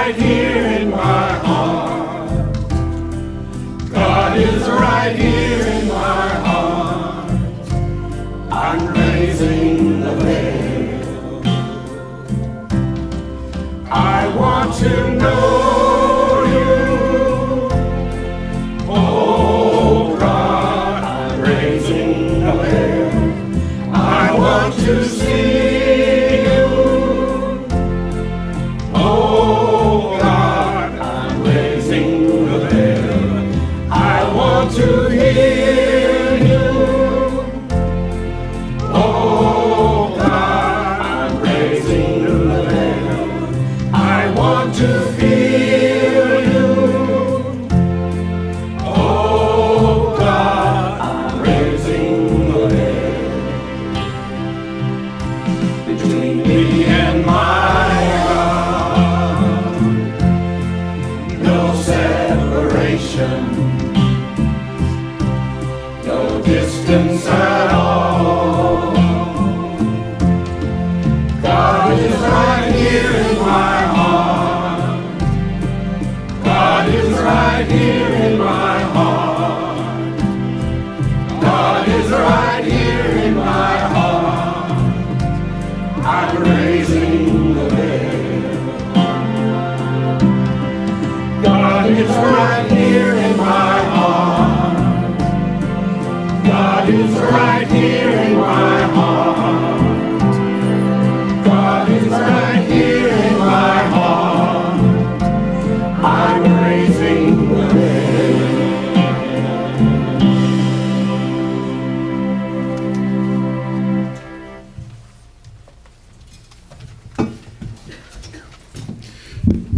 right here in my heart. God is right here in my heart. I'm raising the veil. I want to know you. Oh God, I'm raising the veil. I want to see. To hear you, oh God, I'm raising the veil. I want to feel you, oh God, I'm raising the veil. Between me and my God, no separation. Distance at all. God is right here in my heart. God is right here in my heart. God is right here in my heart. I'm raising the veil. God is right here in my heart. God is right here in my heart. God is right here in my heart. I'm raising the veil.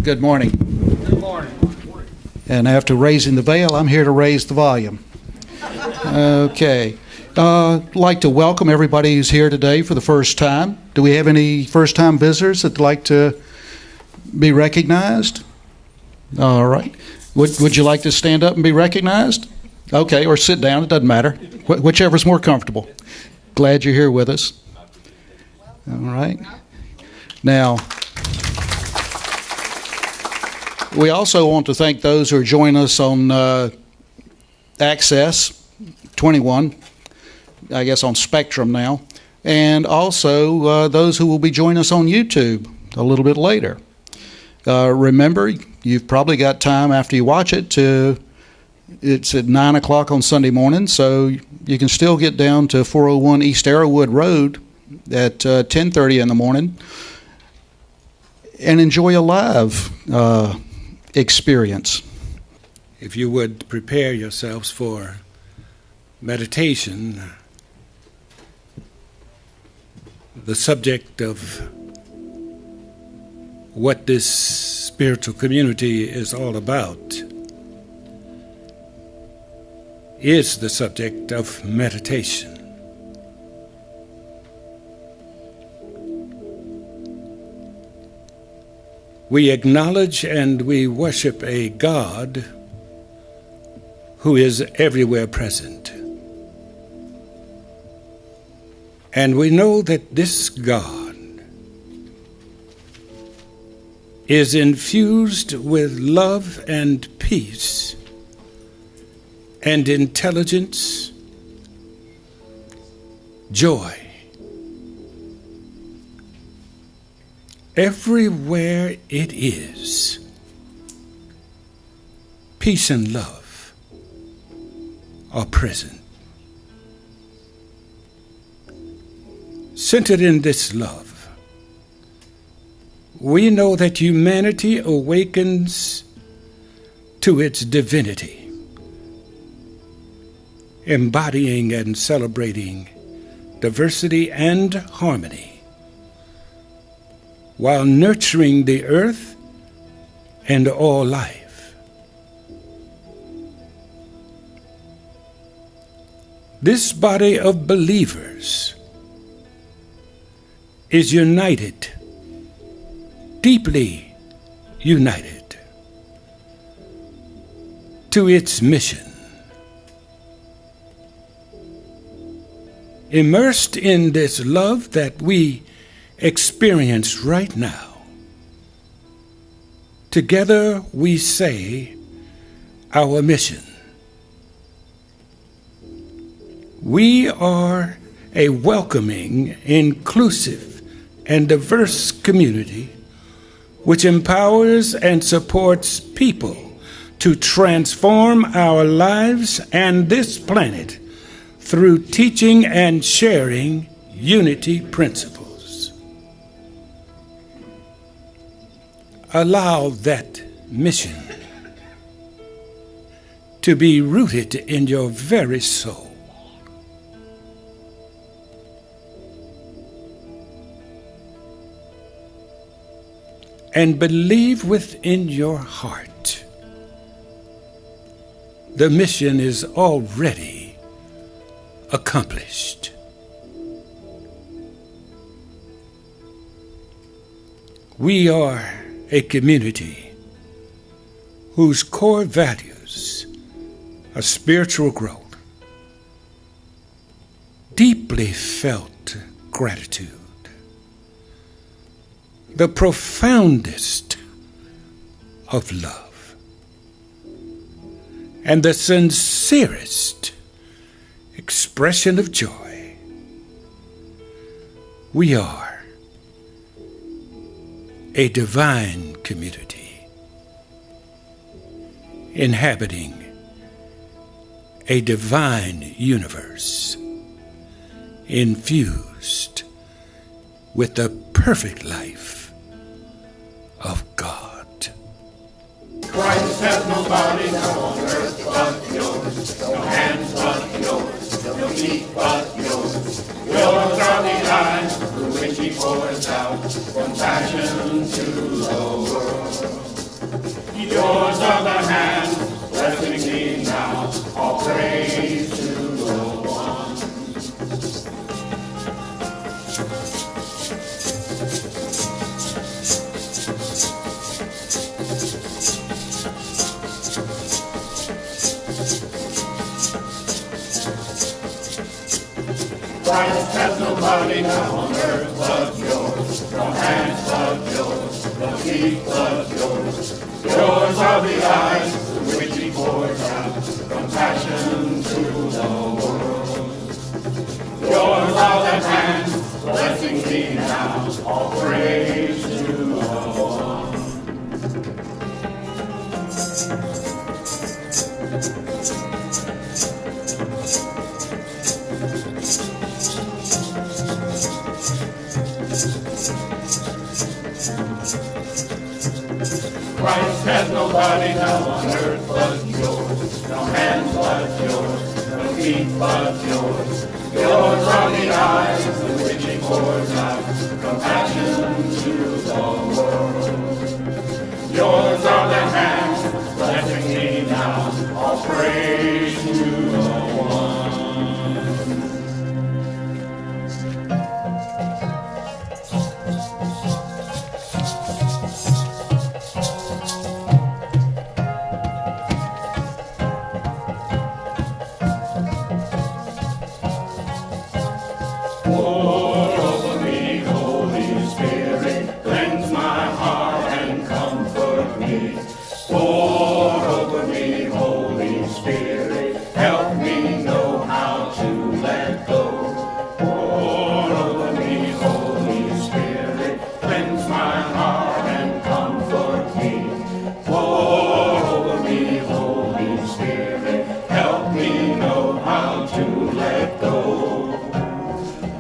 Good morning. Good morning. And after raising the veil, I'm here to raise the volume. Okay. I'd like to welcome everybody who's here today for the first time. Do we have any first-time visitors that'd like to be recognized? All right. Would you like to stand up and be recognized? Okay, or sit down. It doesn't matter. Whichever's more comfortable. Glad you're here with us. All right. Now, we also want to thank those who are joining us on Access 21, I guess on Spectrum now, and also those who will be joining us on YouTube a little bit later. Remember, you've probably got time after you watch it it's at 9 o'clock on Sunday morning, so you can still get down to 401 East Arrowwood Road at 10:30 in the morning and enjoy a live experience. If you would prepare yourselves for meditation, the subject of what this spiritual community is all about is the subject of meditation. We acknowledge and we worship a God who is everywhere present. And we know that this God is infused with love and peace and intelligence, joy. Everywhere it is, peace and love are present. Centered in this love, we know that humanity awakens to its divinity, embodying and celebrating diversity and harmony, while nurturing the earth and all life. This body of believers is united, deeply united to its mission. Immersed in this love that we experience right now, Together we say our mission. We are a welcoming, inclusive, and diverse community which empowers and supports people to transform our lives and this planet through teaching and sharing unity principles. Allow that mission to be rooted in your very soul. And believe within your heart the mission is already accomplished. We are a community whose core values are spiritual growth, deeply felt gratitude, the profoundest of love, and the sincerest expression of joy. We are a divine community inhabiting a divine universe infused with the perfect life of God. Christ has no body now on earth but yours, no hands but yours, no feet but yours. Yours are the eyes through which he pours out compassion to the world. Yours are the hands blessing me now, all praise to the one. Christ has no body now on earth but yours, no hands but yours, no feet but yours. Yours are the eyes through which he pours out compassion to the world. Yours are the hands blessing me now, all praise to the one. Christ has no body now on earth but yours, no hands but yours, no feet but yours. Yours are the eyes through which he pours out compassion to the world. Yours are the hands blessing me now, all praise to the one. Pour over me, Holy Spirit, cleanse my heart and comfort me. Pour over me, Holy Spirit, help me know how to let go. Pour over me, Holy Spirit, cleanse my heart and comfort me. Pour over me, Holy Spirit, help me know how to let go.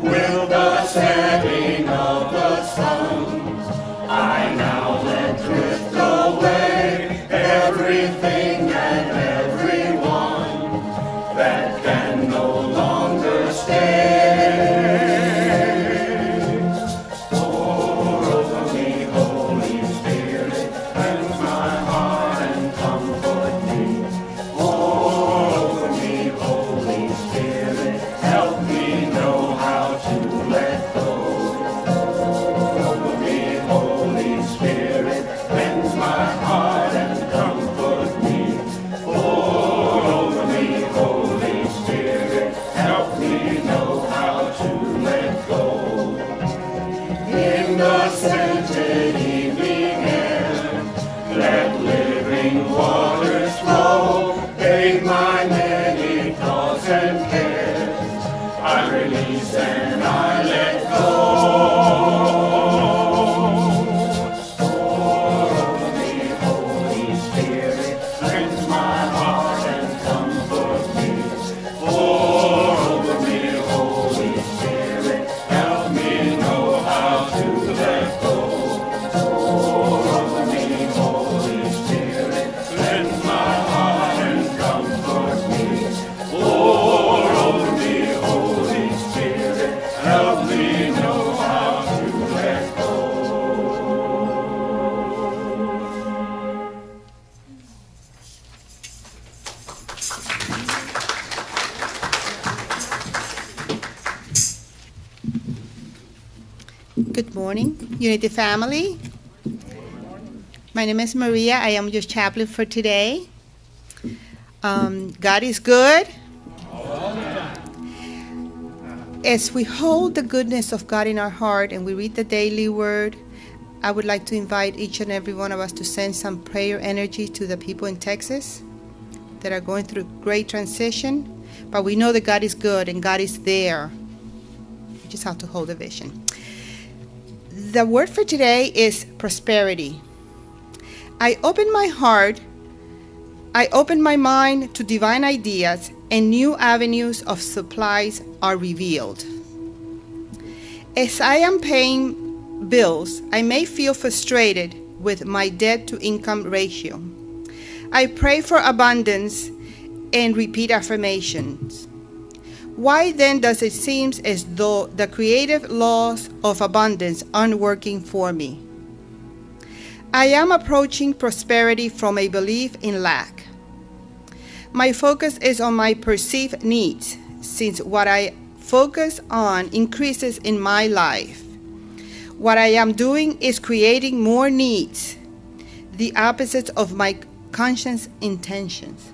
With the setting of the sun, I now let drift away. living waters flow, bathe my many thoughts and cares. I release and I let go. Pour over me, Holy Spirit, cleanse my heart and comfort me. Pour over me, Holy Spirit, help me know how to let go. Pour over me, Holy Spirit, cleanse my heart and comfort me. Pour over me, Holy Spirit, help me know how to let go. Good morning, Unity family. My name is Maria. I am your chaplain for today. God is good. As we hold the goodness of God in our heart and we read the daily word, I would like to invite each and every one of us to send some prayer energy to the people in Texas that are going through great transition. But we know that God is good and God is there. We just have to hold the vision. The word for today is prosperity. I open my heart, I open my mind to divine ideas, and new avenues of supplies are revealed. As I am paying bills, I may feel frustrated with my debt-to-income ratio. I pray for abundance and repeat affirmations. Why then does it seem as though the creative laws of abundance aren't working for me? I am approaching prosperity from a belief in lack. My focus is on my perceived needs, since what I focus on increases in my life. What I am doing is creating more needs, the opposite of my conscious intentions.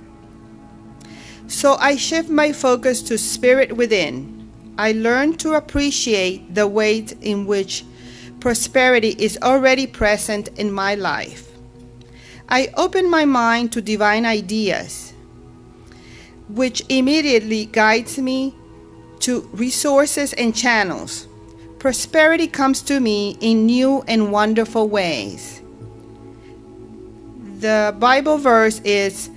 So I shift my focus to spirit within. I learn to appreciate the ways in which prosperity is already present in my life. I open my mind to divine ideas, which immediately guides me to resources and channels. Prosperity comes to me in new and wonderful ways. The Bible verse is,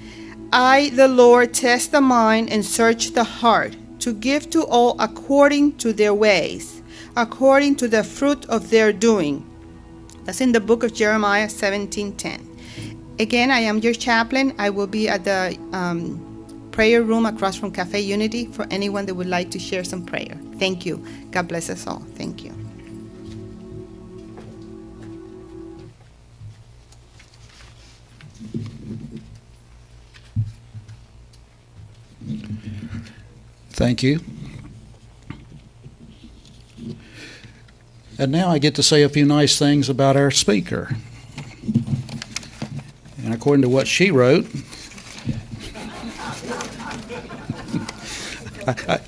I, the Lord, test the mind and search the heart, to give to all according to their ways, according to the fruit of their doing. That's in the book of Jeremiah 17:10. Again, I am your chaplain. I will be at the prayer room across from Cafe Unity for anyone that would like to share some prayer. Thank you. God bless us all. Thank you. Thank you. And now I get to say a few nice things about our speaker. And according to what she wrote,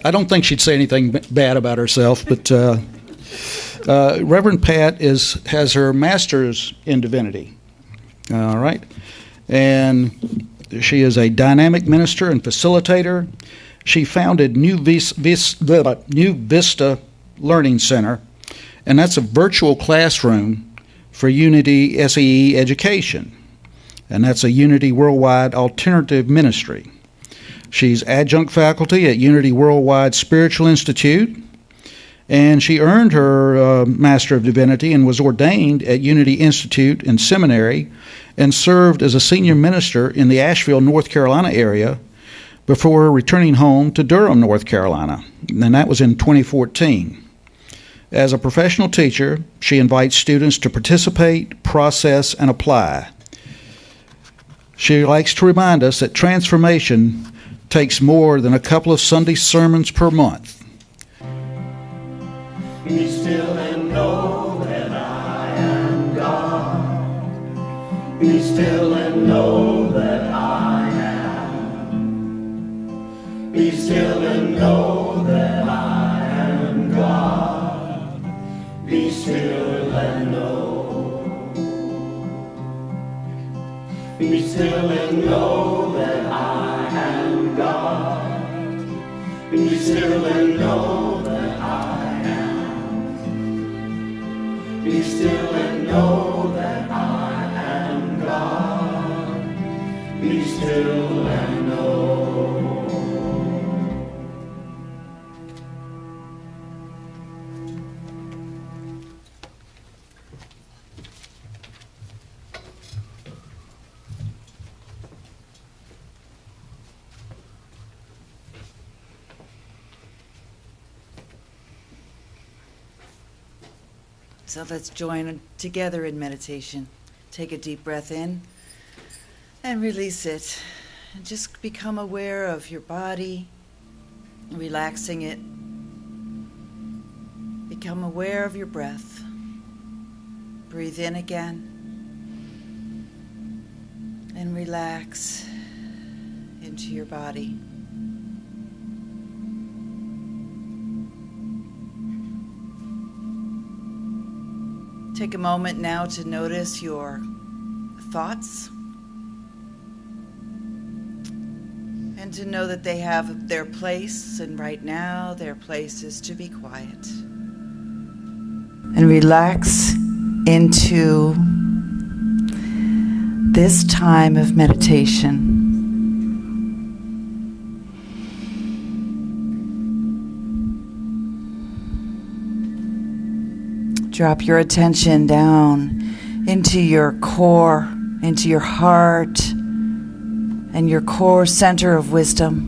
I don't think she'd say anything bad about herself, but Reverend Pat has her master's in divinity. All right. And she is a dynamic minister and facilitator. She founded New Vista Learning Center, and that's a virtual classroom for Unity SEE education, and that's a Unity Worldwide alternative ministry. She's adjunct faculty at Unity Worldwide Spiritual Institute, and she earned her Master of Divinity and was ordained at Unity Institute and Seminary and served as a senior minister in the Asheville, North Carolina area before returning home to Durham, North Carolina, and that was in 2014. As a professional teacher, she invites students to participate, process, and apply. She likes to remind us that transformation takes more than a couple of Sunday sermons per month. Be still and know that I am God. Be still and know that I am. Be still and know that I am God. Be still and know. Be still and know that I am God. Be still and know that I am. Be still and know that I am God. Be still and know. So let's join together in meditation. Take a deep breath in and release it. And just become aware of your body, relaxing it. Become aware of your breath. Breathe in again. And relax into your body. Take a moment now to notice your thoughts and to know that they have their place, and right now their place is to be quiet. And relax into this time of meditation. Drop your attention down into your core, into your heart, and your core center of wisdom.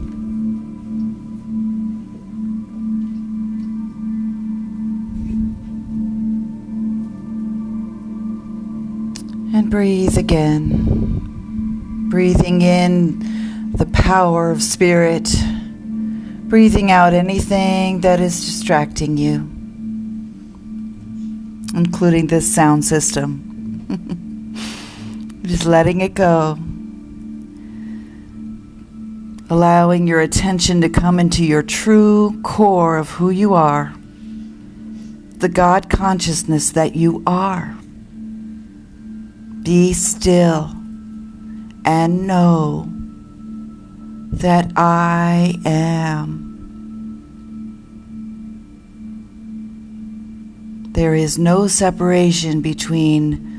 And breathe again. Breathing in the power of spirit. Breathing out anything that is distracting you, including this sound system. Just letting it go. Allowing your attention to come into your true core of who you are. The God consciousness that you are. Be still and know that I am. There is no separation between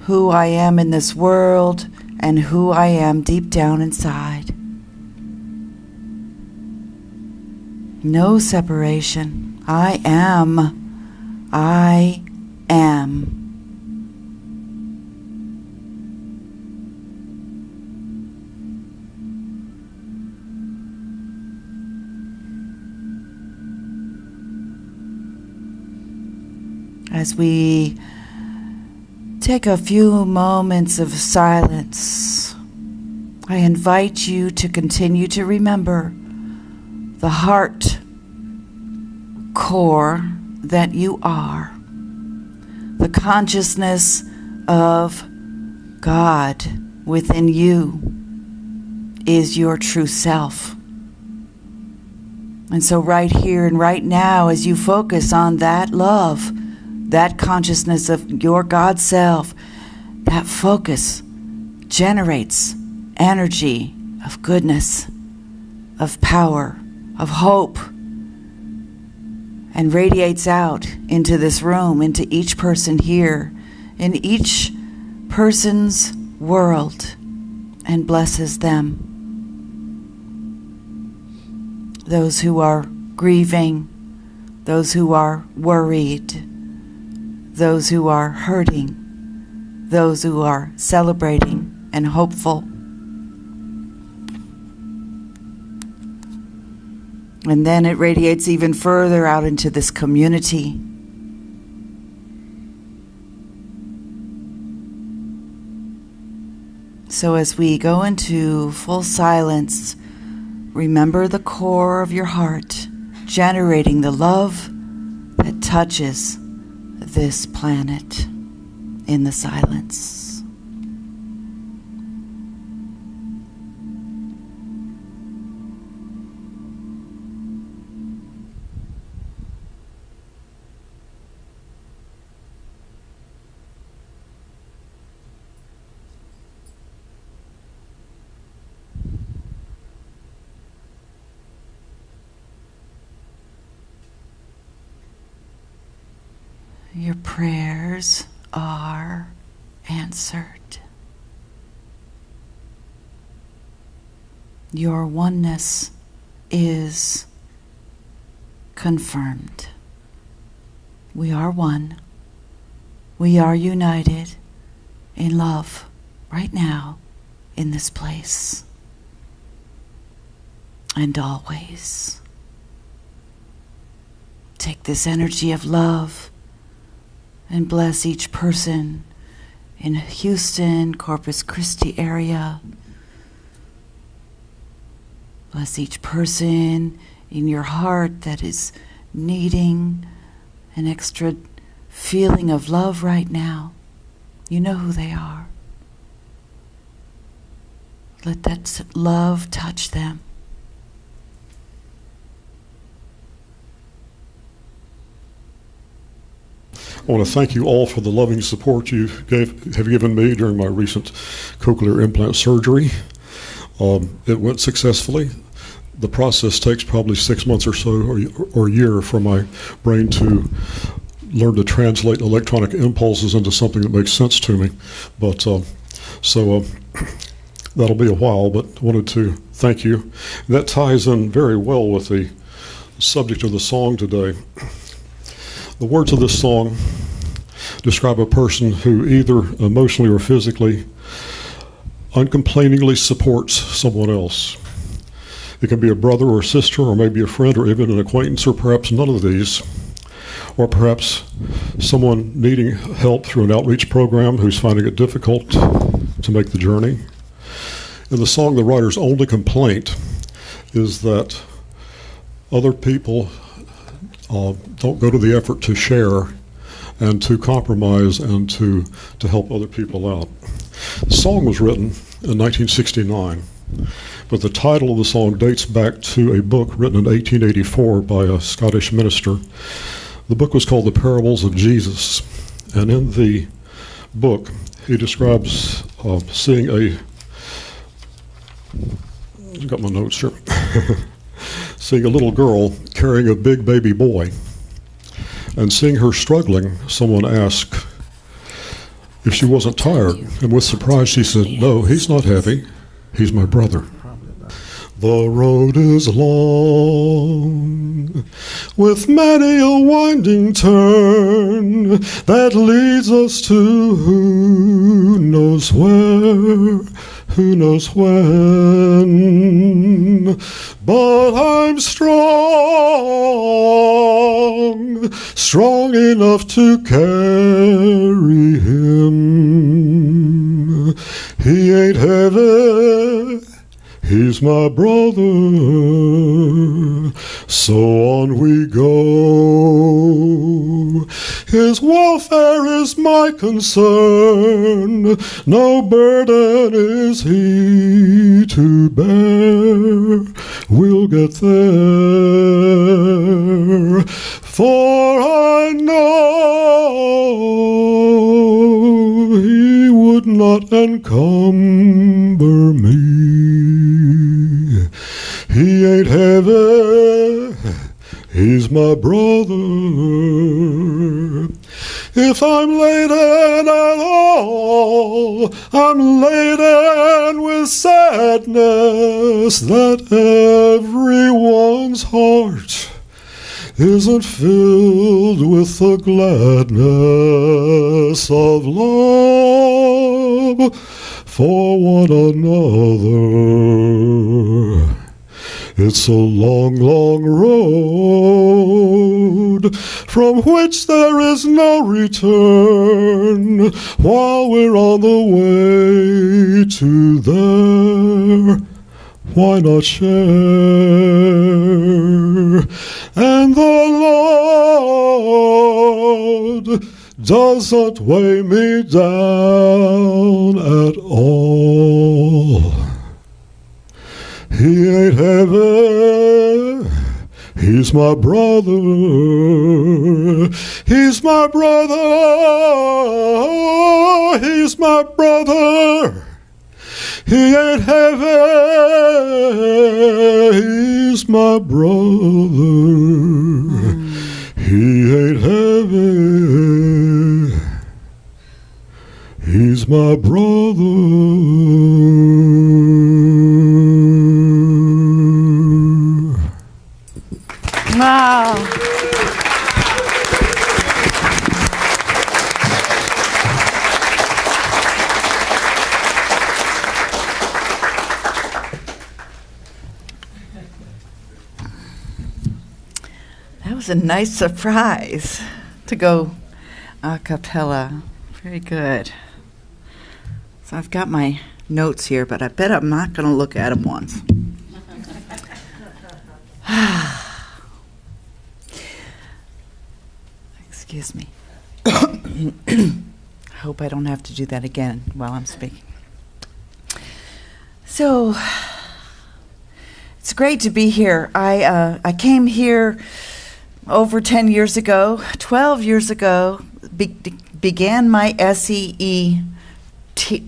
who I am in this world and who I am deep down inside. No separation. I am. I am. As we take a few moments of silence, I invite you to continue to remember the heart core that you are, the consciousness of God within you is your true self. And so right here and right now, as you focus on that love, that consciousness of your God self, that focus generates energy of goodness, of power, of hope, and radiates out into this room, into each person here, in each person's world, and blesses them. Those who are grieving, those who are worried, those who are hurting, those who are celebrating and hopeful. And then it radiates even further out into this community. So as we go into full silence, remember the core of your heart, generating the love that touches this planet in the silence. Your prayers are answered. Your oneness is confirmed. We are one. We are united in love right now in this place and always. Take this energy of love and bless each person in Houston, Corpus Christi area. Bless each person in your heart that is needing an extra feeling of love right now. You know who they are. Let that love touch them. I want to thank you all for the loving support you have given me during my recent cochlear implant surgery. It went successfully. The process takes probably 6 months or so, or a year, for my brain to learn to translate electronic impulses into something that makes sense to me. But that'll be a while, but I wanted to thank you. That ties in very well with the subject of the song today. The words of this song describe a person who either emotionally or physically uncomplainingly supports someone else. It can be a brother or a sister, or maybe a friend, or even an acquaintance, or perhaps none of these. Or perhaps someone needing help through an outreach program who's finding it difficult to make the journey. In the song, the writer's only complaint is that other people don't go to the effort to share and to compromise and to help other people out. The song was written in 1969, but the title of the song dates back to a book written in 1884 by a Scottish minister. The book was called The Parables of Jesus, and in the book he describes seeing I've got my notes here, seeing a little girl carrying a big baby boy, and seeing her struggling, someone asked if she wasn't tired, and with surprise she said, "No, he's not heavy, he's my brother." The road is long, with many a winding turn, that leads us to who knows where, who knows when. But I'm strong, strong enough to carry him. He ain't heavy, he's my brother, so on we go. His welfare is my concern, no burden is he to bear. We'll get there, for I know he would not encumber me. He ain't heavy, he's my brother. If I'm laden at all, I'm laden with sadness that everyone's heart isn't filled with the gladness of love for one another. It's a long, long road from which there is no return while we're on the way to there. Why not share? And the Lord doesn't weigh me down at all. He ain't heavy, he's my brother, he's my brother, he's my brother. He ain't heavy, he's my brother, he ain't heavy. He's my brother. Wow. That was a nice surprise to go a cappella. Very good. So I've got my notes here, but I bet I'm not going to look at them once. Excuse me. I hope I don't have to do that again while I'm speaking. So, it's great to be here. I came here over 10 years ago, 12 years ago, began my SEE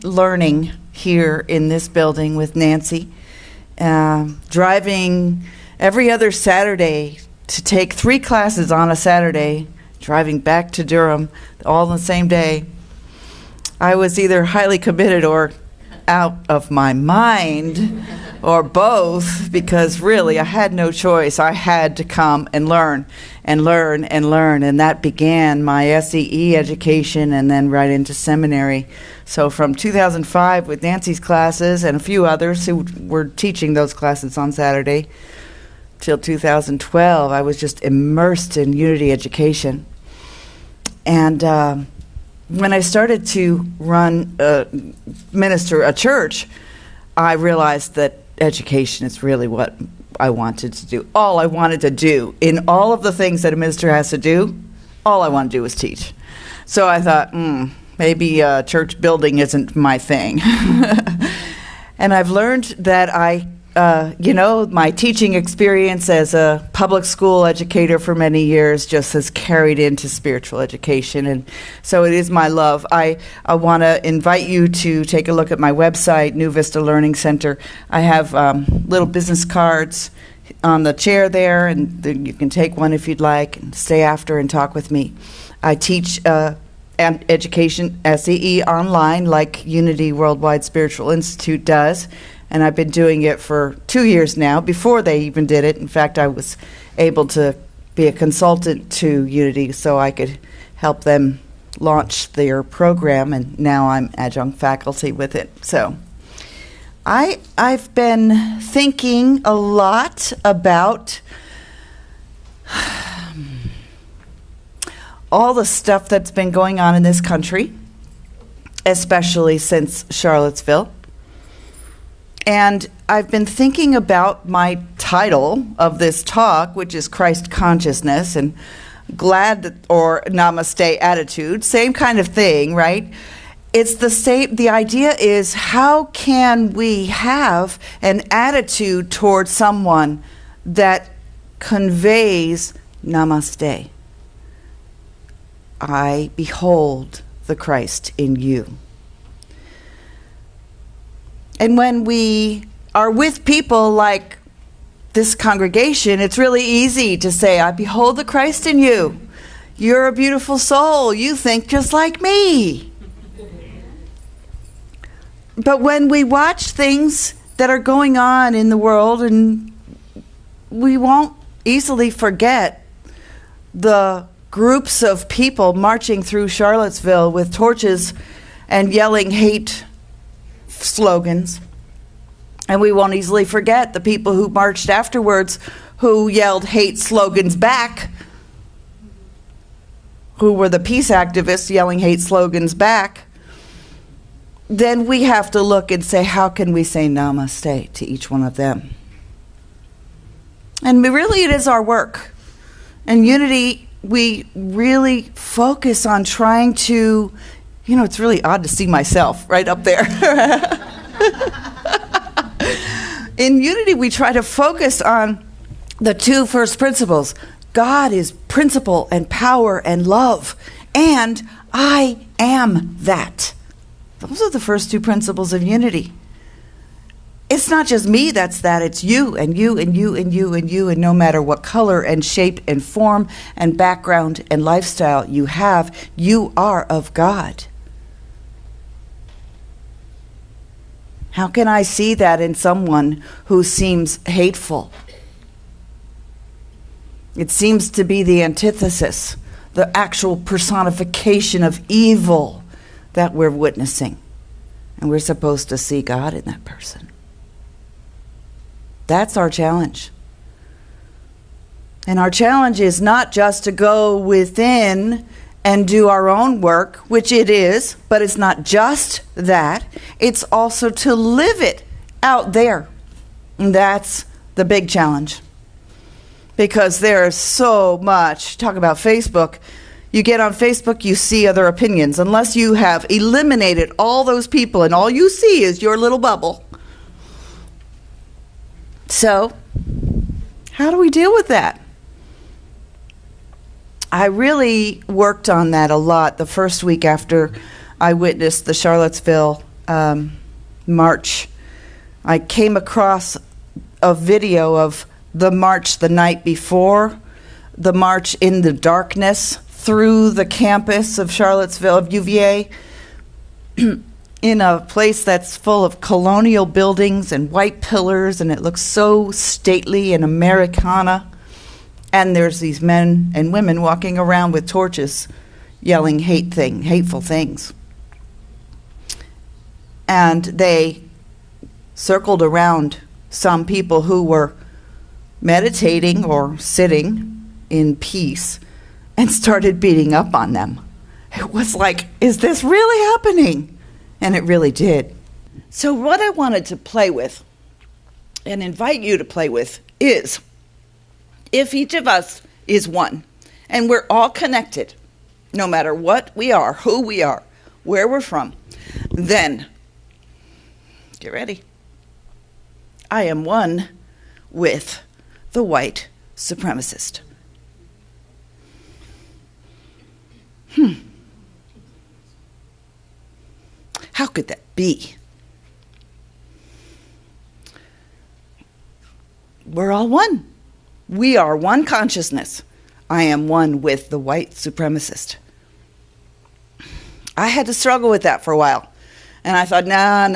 learning here in this building with Nancy, driving every other Saturday to take 3 classes on a Saturday, driving back to Durham all the same day. I was either highly committed or out of my mind, or both, because really I had no choice. I had to come and learn and learn and learn, and that began my SEE education and then right into seminary. So from 2005 with Nancy's classes and a few others who were teaching those classes on Saturday till 2012, I was just immersed in unity education. And when I started to minister a church, I realized that education is really what I wanted to do. All I wanted to do in all of the things that a minister has to do, all I want to do is teach. So I thought, maybe church building isn't my thing. And I've learned that my teaching experience as a public school educator for many years just has carried into spiritual education, and so it is my love. I want to invite you to take a look at my website, New Vista Learning Center. I have little business cards on the chair there, and you can take one if you'd like and stay after and talk with me. I teach education SEE online like Unity Worldwide Spiritual Institute does. And I've been doing it for 2 years now, before they even did it. In fact, I was able to be a consultant to Unity so I could help them launch their program, and now I'm adjunct faculty with it. So I've been thinking a lot about all the stuff that's been going on in this country, especially since Charlottesville. And I've been thinking about my title of this talk, which is Christ Consciousness, and or Namaste Attitude, same kind of thing, right? It's the same. The idea is, how can we have an attitude towards someone that conveys Namaste? I behold the Christ in you. And when we are with people like this congregation, it's really easy to say, I behold the Christ in you. You're a beautiful soul. You think just like me. But when we watch things that are going on in the world, and we won't easily forget the groups of people marching through Charlottesville with torches and yelling hate slogans. And we won't easily forget the people who marched afterwards who yelled hate slogans back, who were the peace activists yelling hate slogans back. Then we have to look and say, how can we say namaste to each one of them? And really it is our work. In Unity, we really focus on trying to, it's really odd to see myself right up there. In Unity, we try to focus on the 2 first principles. God is principle and power and love, and I am that. Those are the first 2 principles of Unity. It's not just me that's that, it's you and you and you and you and you, and no matter what color and shape and form and background and lifestyle you have, you are of God. How can I see that in someone who seems hateful? It seems to be the antithesis, the actual personification of evil that we're witnessing. And we're supposed to see God in that person. That's our challenge. And our challenge is not just to go within and do our own work, which it is, but it's not just that. It's also to live it out there. And that's the big challenge. Because there's so much, talk about Facebook, you get on Facebook, you see other opinions. Unless you have eliminated all those people and all you see is your little bubble. So, how do we deal with that? I really worked on that a lot the first week after I witnessed the Charlottesville march. I came across a video of the march the night before, the march in the darkness through the campus of Charlottesville, of UVA, in a place that's full of colonial buildings and white pillars, and it looks so stately and Americana. And there's these men and women walking around with torches, yelling hateful things. And they circled around some people who were meditating or sitting in peace and started beating up on them. It was like, is this really happening? And it really did. So what I wanted to play with and invite you to play with is, if each of us is one, and we're all connected, no matter what we are, who we are, where we're from, then, get ready, I am one with the white supremacist. How could that be? We're all one. We are one consciousness. I am one with the white supremacist. I had to struggle with that for a while. And I thought, no,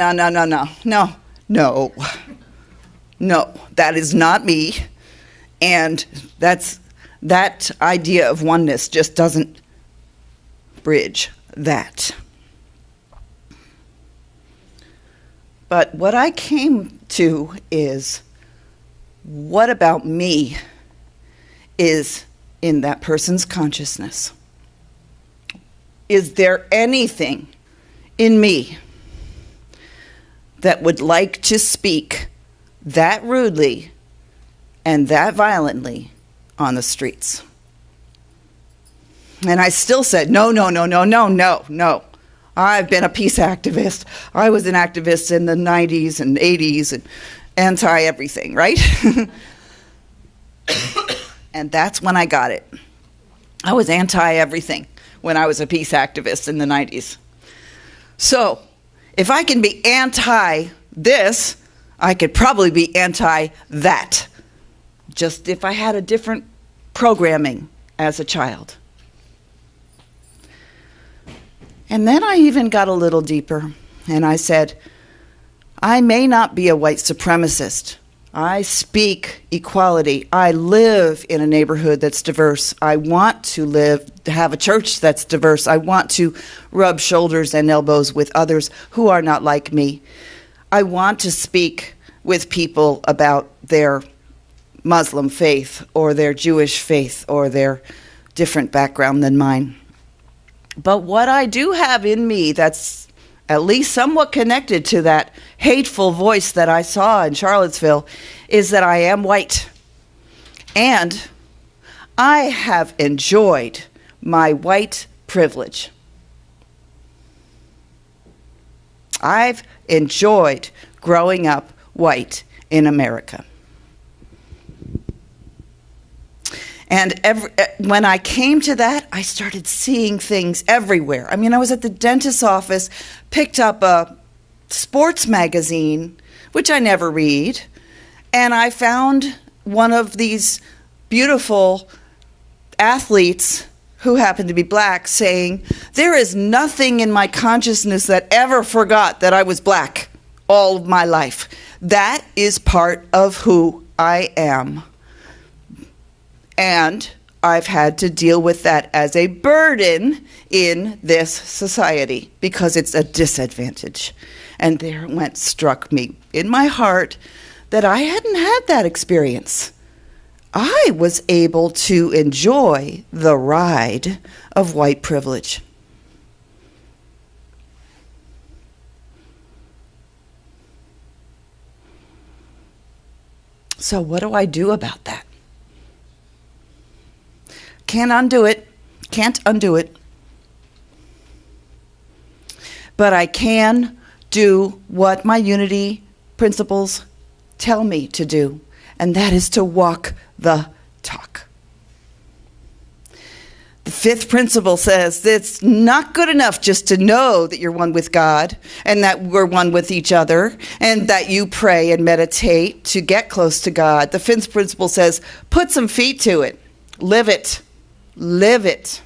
that is not me. And that idea of oneness just doesn't bridge that. But what I came to is, what about me is in that person's consciousness? Is there anything in me that would like to speak that rudely and that violently on the streets? And I still said, no. I've been a peace activist. I was an activist in the 90s and 80s and anti-everything, right? And that's when I got it. I was anti-everything when I was a peace activist in the 90s. So, if I can be anti-this, I could probably be anti-that. Just if I had a different programming as a child. And then I even got a little deeper, and I said, I may not be a white supremacist. I speak equality. I live in a neighborhood that's diverse. I want to have a church that's diverse. I want to rub shoulders and elbows with others who are not like me. I want to speak with people about their Muslim faith or their Jewish faith or their different background than mine. But what I do have in me that's at least somewhat connected to that hateful voice that I saw in Charlottesville is that I am white. And I have enjoyed my white privilege. I've enjoyed growing up white in America. And when I came to that, I started seeing things everywhere. I mean, I was at the dentist's office, picked up a sports magazine, which I never read, and I found one of these beautiful athletes who happened to be black saying, there is nothing in my consciousness that ever forgot that I was black all of my life. That is part of who I am. And I've had to deal with that as a burden in this society because it's a disadvantage. And there it struck me in my heart that I hadn't had that experience. I was able to enjoy the ride of white privilege. So what do I do about that? Can't undo it. But I can do what my unity principles tell me to do, and that is to walk the talk. The fifth principle says that it's not good enough just to know that you're one with God and that we're one with each other and that you pray and meditate to get close to God. The fifth principle says, put some feet to it. Live it. Live it.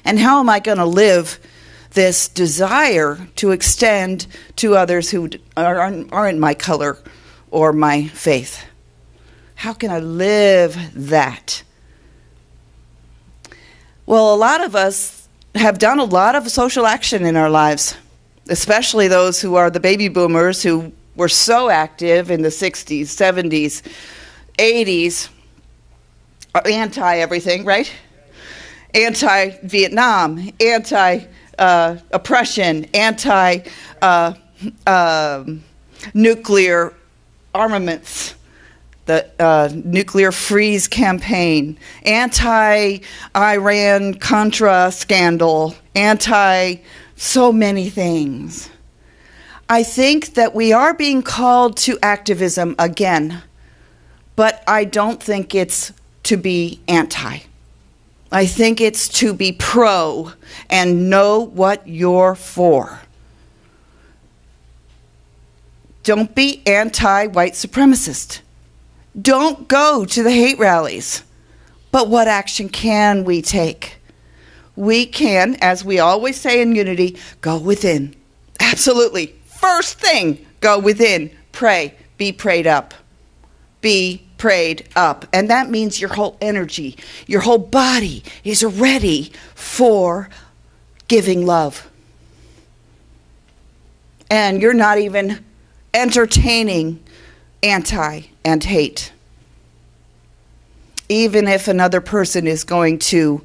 And how am I going to live this desire to extend to others who aren't my color or my faith? How can I live that? Well, a lot of us have done a lot of social action in our lives, especially those who are the baby boomers who were so active in the 60s, 70s, 80s, anti-everything, right? Anti-Vietnam, anti-oppression, anti-nuclear armaments, the nuclear freeze campaign, anti-Iran-Contra scandal, anti-so many things. I think that we are being called to activism again, but I don't think it's to be anti. I think it's to be pro and know what you're for. Don't be anti-white supremacist. Don't go to the hate rallies. But what action can we take? We can, as we always say in unity, go within. Absolutely. First thing, go within. Pray. Be prayed up. Be prayed up. And that means your whole energy, your whole body is ready for giving love. And you're not even entertaining anti and hate. Even if another person is going to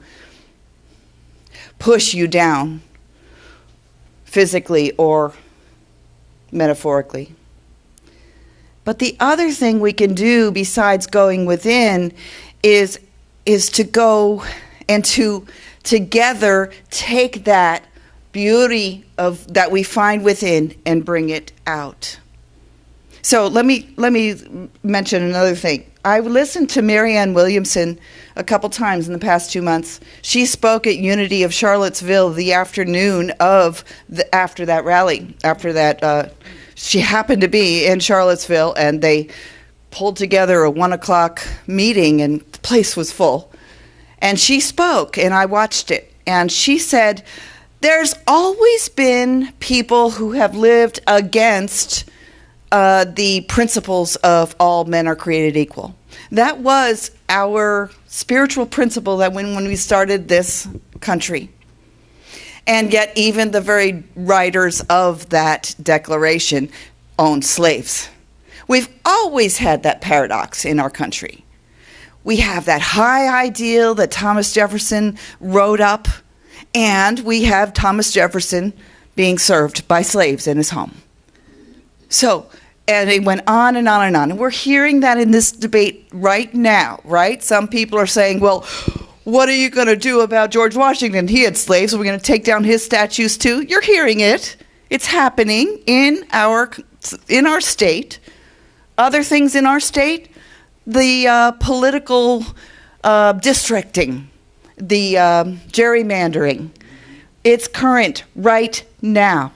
push you down physically or metaphorically. But the other thing we can do besides going within is to go and to together take that beauty of that we find within and bring it out. So let me mention another thing. I listened to Marianne Williamson a couple times in the past 2 months. She spoke at Unity of Charlottesville the afternoon of after that rally. After that, she happened to be in Charlottesville, and they pulled together a 1:00 meeting, and the place was full. And she spoke, and I watched it. And she said, "There's always been people who have lived against the principles of all men are created equal." That was our spiritual principle that when we started this country. And yet even the very writers of that declaration owned slaves. We've always had that paradox in our country. We have that high ideal that Thomas Jefferson wrote up, and we have Thomas Jefferson being served by slaves in his home. So, and it went on and on and on. And we're hearing that in this debate right now, right? Some people are saying, well, what are you going to do about George Washington? He had slaves. Are we going to take down his statues too? You're hearing it. It's happening in our state. Other things in our state, the political districting, the gerrymandering. It's current right now.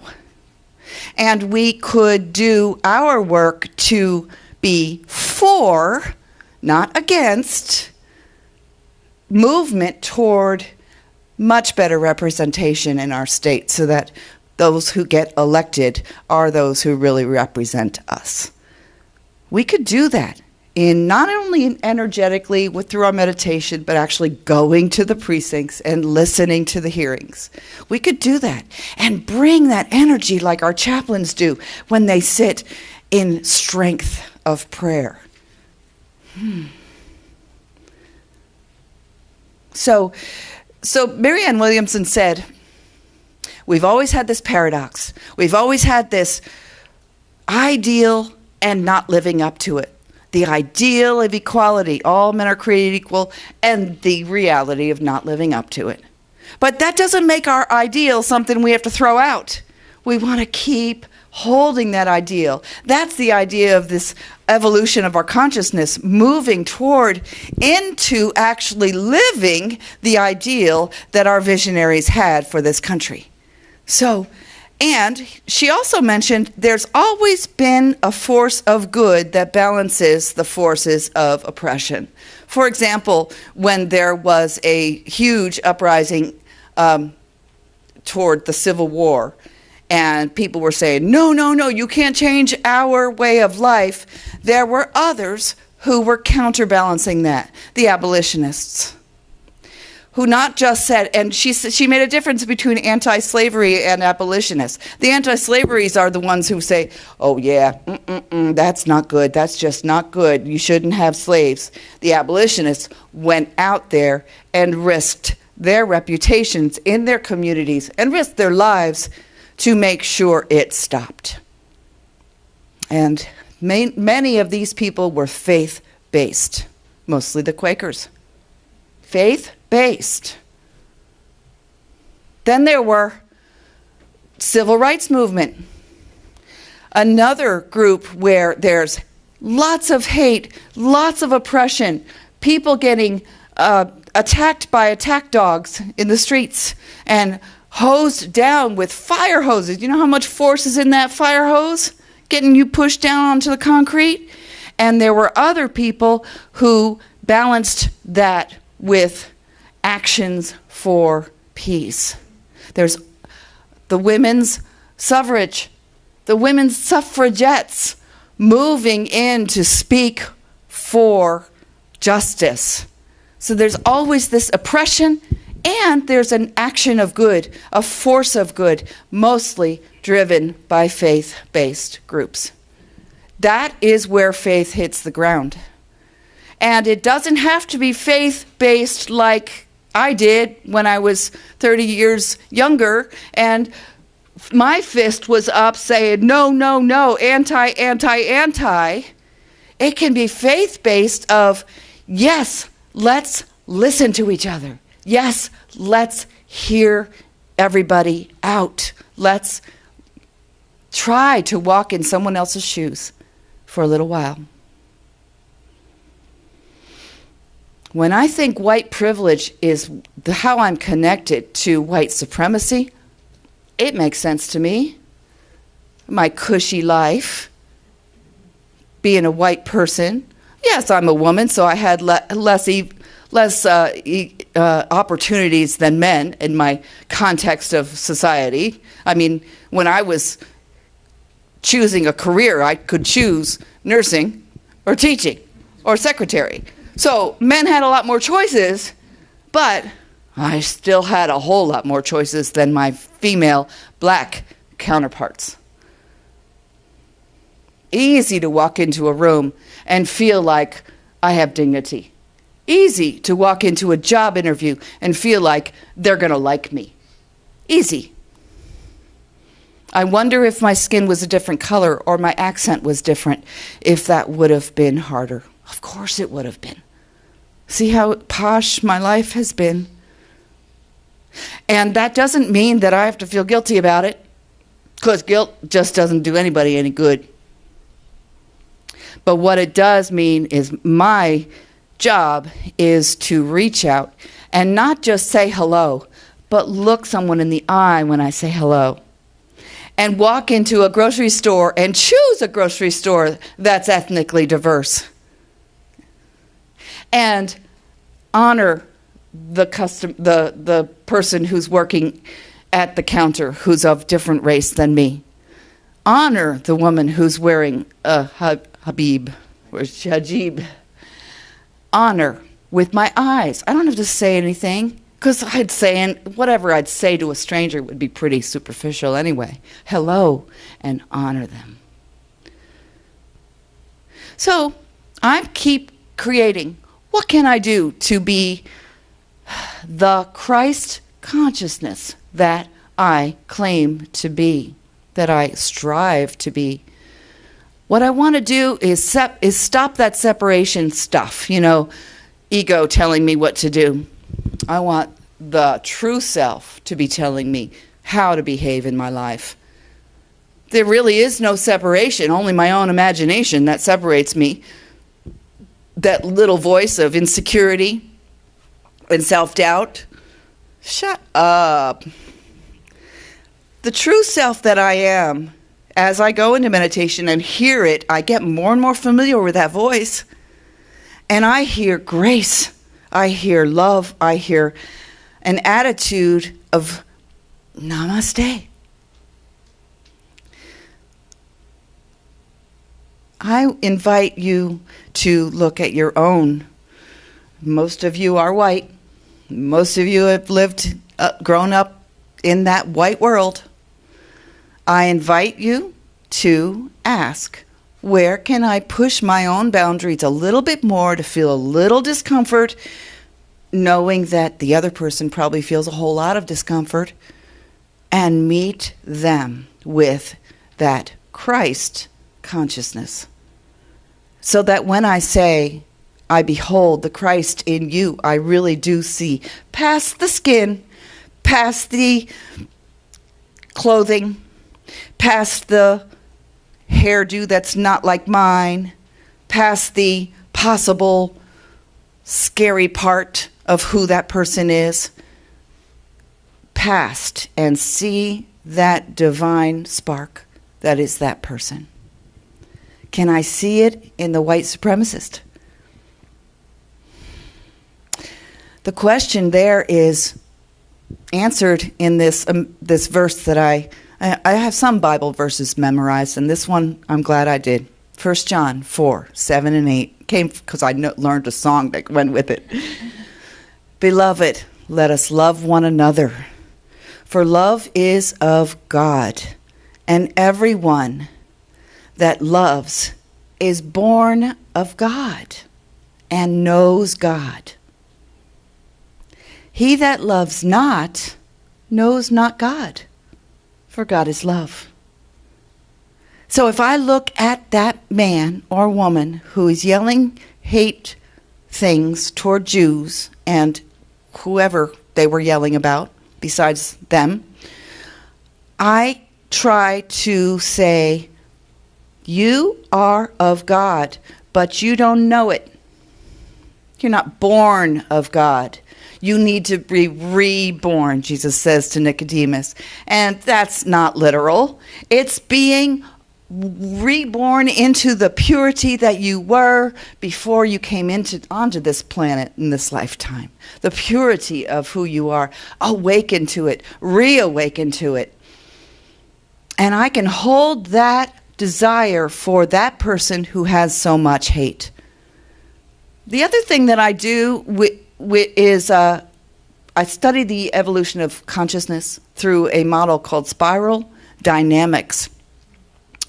And we could do our work to be for, not against, movement toward much better representation in our state so that those who get elected are those who really represent us. We could do that in not only energetically through our meditation, but actually going to the precincts and listening to the hearings. We could do that and bring that energy like our chaplains do when they sit in strength of prayer. So Marianne Williamson said, we've always had this paradox. We've always had this ideal and not living up to it. The ideal of equality, all men are created equal, and the reality of not living up to it. But that doesn't make our ideal something we have to throw out. We want to keep holding that ideal. That's the idea of this evolution of our consciousness, moving toward into actually living the ideal that our visionaries had for this country. And she also mentioned there's always been a force of good that balances the forces of oppression. For example, when there was a huge uprising toward the Civil War, and people were saying, no, you can't change our way of life, there were others who were counterbalancing that, the abolitionists, who not just said, and she made a difference between anti-slavery and abolitionists. The anti-slaveries are the ones who say, oh yeah, that's not good, that's just not good, you shouldn't have slaves. The abolitionists went out there and risked their reputations in their communities and risked their lives to make sure it stopped. And many of these people were faith-based, mostly the Quakers. Faith-based. Then there were civil rights movement. Another group where there's lots of hate, lots of oppression, people getting attacked by attack dogs in the streets and hosed down with fire hoses. You know how much force is in that fire hose? Getting you pushed down onto the concrete? And there were other people who balanced that with actions for peace. There's the women's suffrage, the women's suffragettes moving in to speak for justice. So there's always this oppression, and there's an action of good, a force of good, mostly driven by faith-based groups. That is where faith hits the ground. And it doesn't have to be faith-based like I did when I was 30 years younger, and my fist was up saying, no, anti. It can be faith-based of, yes, let's listen to each other. Yes, let's hear everybody out. Let's try to walk in someone else's shoes for a little while. When I think white privilege is how I'm connected to white supremacy, it makes sense to me. My cushy life, being a white person. Yes, I'm a woman, so I had less opportunities than men in my context of society. I mean, when I was choosing a career, I could choose nursing or teaching or secretary. So men had a lot more choices, but I still had a whole lot more choices than my female black counterparts. Easy to walk into a room and feel like I have dignity. Easy to walk into a job interview and feel like they're going to like me. Easy. I wonder if my skin was a different color or my accent was different, if that would have been harder. Of course it would have been. See how posh my life has been? And that doesn't mean that I have to feel guilty about it, because guilt just doesn't do anybody any good. But what it does mean is my job is to reach out and not just say hello, but look someone in the eye when I say hello. And walk into a grocery store and choose a grocery store that's ethnically diverse. And honor the person who's working at the counter who's of different race than me. Honor the woman who's wearing a hijab or hijab. Honor with my eyes. I don't have to say anything, because whatever I'd say to a stranger would be pretty superficial anyway. Hello, and honor them. So I keep creating. What can I do to be the Christ consciousness that I claim to be, that I strive to be? What I want to do is stop that separation stuff, ego telling me what to do. I want the true self to be telling me how to behave in my life. There really is no separation, only my own imagination that separates me. That little voice of insecurity and self-doubt. Shut up. The true self that I am, as I go into meditation and hear it, I get more and more familiar with that voice. And I hear grace. I hear love. I hear an attitude of Namaste. I invite you to look at your own. Most of you are white. Most of you have grown up in that white world. I invite you to ask, where can I push my own boundaries a little bit more to feel a little discomfort, knowing that the other person probably feels a whole lot of discomfort, and meet them with that Christ consciousness. So that when I say, I behold the Christ in you, I really do see past the skin, past the clothing, past the hairdo that's not like mine, past the possible scary part of who that person is, past and see that divine spark that is that person. Can I see it in the white supremacist? The question there is answered in this verse that I have some Bible verses memorized, and this one I'm glad I did. 1 John 4, 7 and 8. Came because I learned a song that went with it. Beloved, let us love one another, for love is of God, and everyone that loves is born of God and knows God. He that loves not knows not God, for God is love. So if I look at that man or woman who is yelling hate things toward Jews and whoever they were yelling about besides them, I try to say, you are of God, but you don't know it. You're not born of God. You need to be reborn, Jesus says to Nicodemus. And that's not literal. It's being reborn into the purity that you were before you came onto this planet in this lifetime. The purity of who you are. Awaken to it. Reawaken to it. And I can hold that desire for that person who has so much hate. The other thing that I do is I study the evolution of consciousness through a model called spiral dynamics.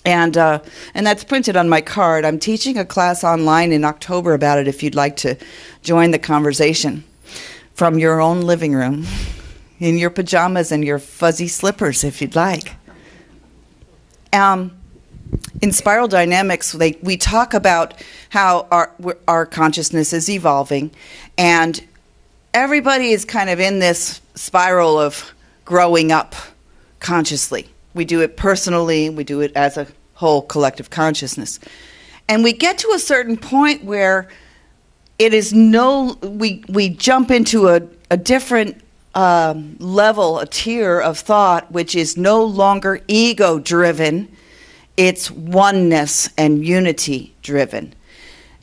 And that's printed on my card. I'm teaching a class online in October about it if you'd like to join the conversation from your own living room, in your pajamas and your fuzzy slippers if you'd like. In spiral dynamics, we talk about how our consciousness is evolving, and everybody is kind of in this spiral of growing up consciously. We do it personally, we do it as a whole collective consciousness. And we get to a certain point where it is we jump into a different level, a tier of thought, which is no longer ego-driven. It's oneness and unity-driven.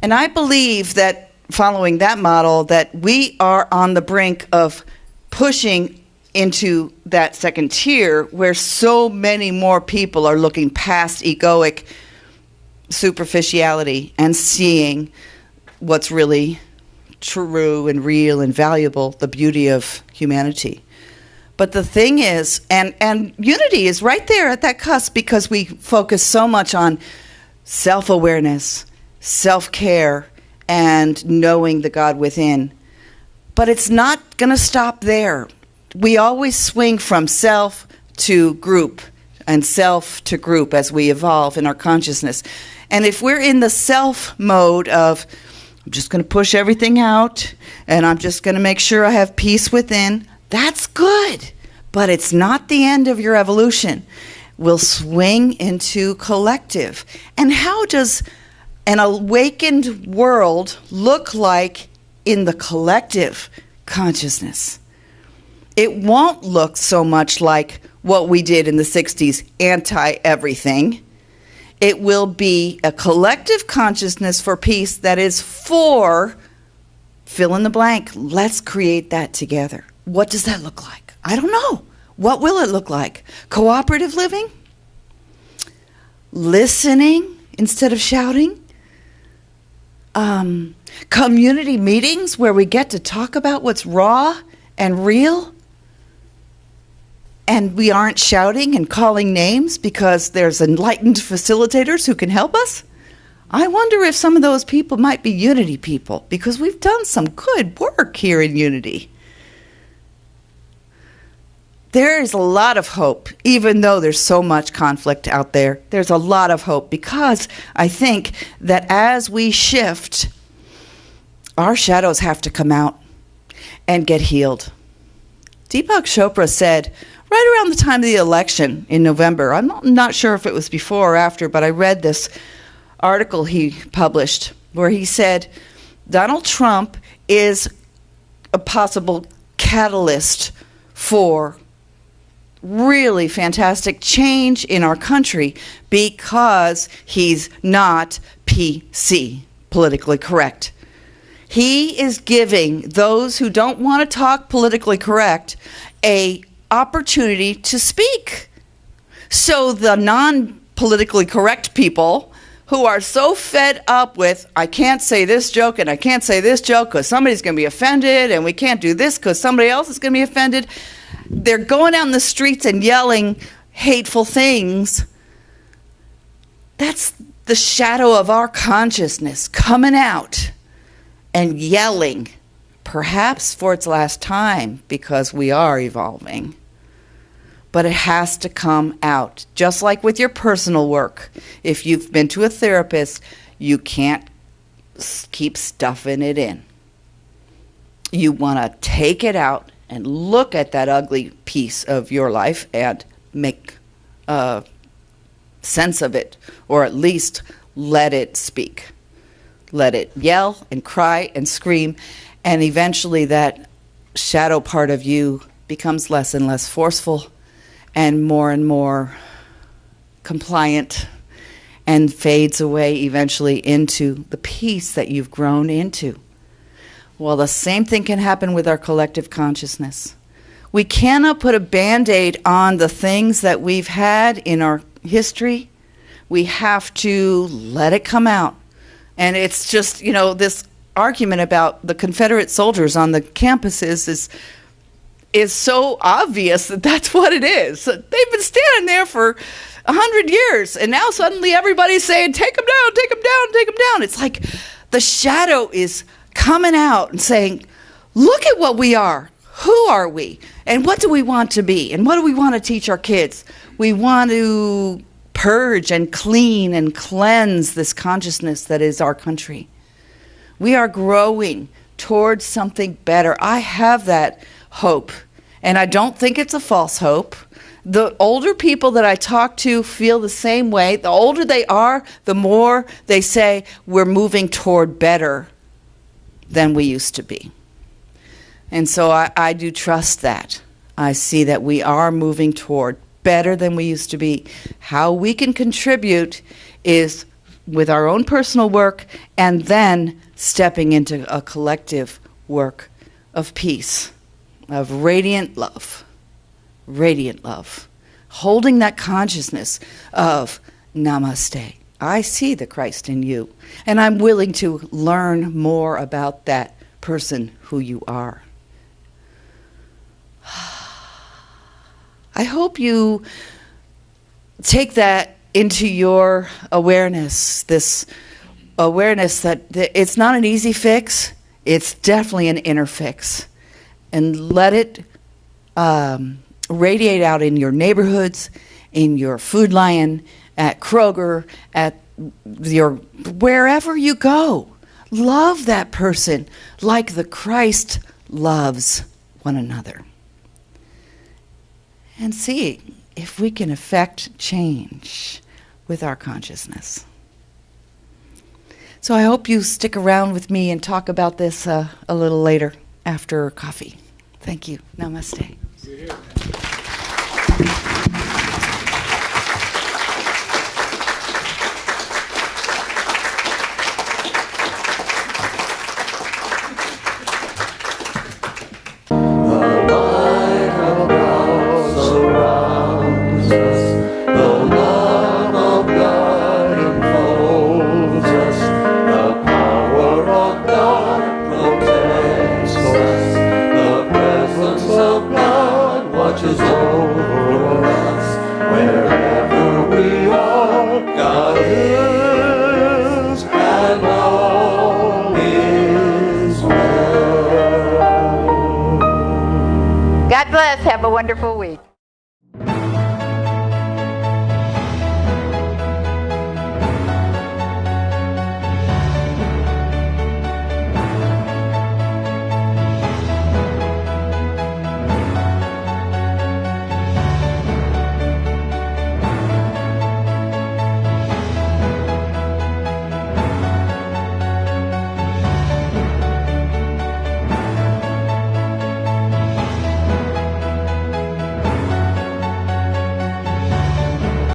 And I believe that, following that model, that we are on the brink of pushing into that second tier where so many more people are looking past egoic superficiality and seeing what's really true and real and valuable, the beauty of humanity. But the thing is, and unity is right there at that cusp because we focus so much on self-awareness, self-care, and knowing the God within. But it's not going to stop there. We always swing from self to group and self to group as we evolve in our consciousness. And if we're in the self mode of, I'm just going to push everything out and I'm just going to make sure I have peace within, that's good. But it's not the end of your evolution. We'll swing into collective. And how does an awakened world look like in the collective consciousness? It won't look so much like what we did in the 60s, anti-everything. It will be a collective consciousness for peace that is for fill in the blank. Let's create that together. What does that look like? I don't know. What will it look like? Cooperative living? Listening instead of shouting? Community meetings where we get to talk about what's raw and real? And we aren't shouting and calling names because there's enlightened facilitators who can help us? I wonder if some of those people might be unity people because we've done some good work here in unity. There is a lot of hope, even though there's so much conflict out there. There's a lot of hope because I think that as we shift, our shadows have to come out and get healed. Deepak Chopra said, right around the time of the election in November, I'm not sure if it was before or after, but I read this article he published where he said Donald Trump is a possible catalyst for really fantastic change in our country because he's not PC, politically correct. He is giving those who don't want to talk politically correct a opportunity to speak. So the non-politically correct people who are so fed up with, I can't say this joke and I can't say this joke because somebody's going to be offended and we can't do this because somebody else is going to be offended. They're going down the streets and yelling hateful things. That's the shadow of our consciousness coming out and yelling, perhaps for its last time because we are evolving. But it has to come out, just like with your personal work. If you've been to a therapist, you can't keep stuffing it in. You want to take it out and look at that ugly piece of your life and make sense of it, or at least let it speak. Let it yell and cry and scream, and eventually that shadow part of you becomes less and less forceful and more compliant and fades away eventually into the peace that you've grown into. Well, the same thing can happen with our collective consciousness. We cannot put a Band-Aid on the things that we've had in our history. We have to let it come out. And it's just, this argument about the Confederate soldiers on the campuses is so obvious that that's what it is. They've been standing there for 100 years, and now suddenly everybody's saying, take them down, take them down, take them down. It's like the shadow is coming out and saying, look at what we are. Who are we? And what do we want to be? And what do we want to teach our kids? We want to purge and clean and cleanse this consciousness that is our country. We are growing towards something better. I have that hope, and I don't think it's a false hope. The older people that I talk to feel the same way. The older they are, the more they say we're moving toward better than we used to be. And so I do trust that. I see that we are moving toward better than we used to be. How we can contribute is with our own personal work and then stepping into a collective work of peace, of radiant love. radiant love, holding that consciousness of Namaste. I see the Christ in you, and I'm willing to learn more about that person who you are. I hope you take that into your awareness, this awareness that it's not an easy fix, it's definitely an inner fix. And let it radiate out in your neighborhoods, in your Food Lion, at Kroger, at your wherever you go. Love that person like the Christ loves one another. And see if we can effect change with our consciousness. So I hope you stick around with me and talk about this a little later after coffee. Thank you. Namaste. God bless. Have a wonderful week.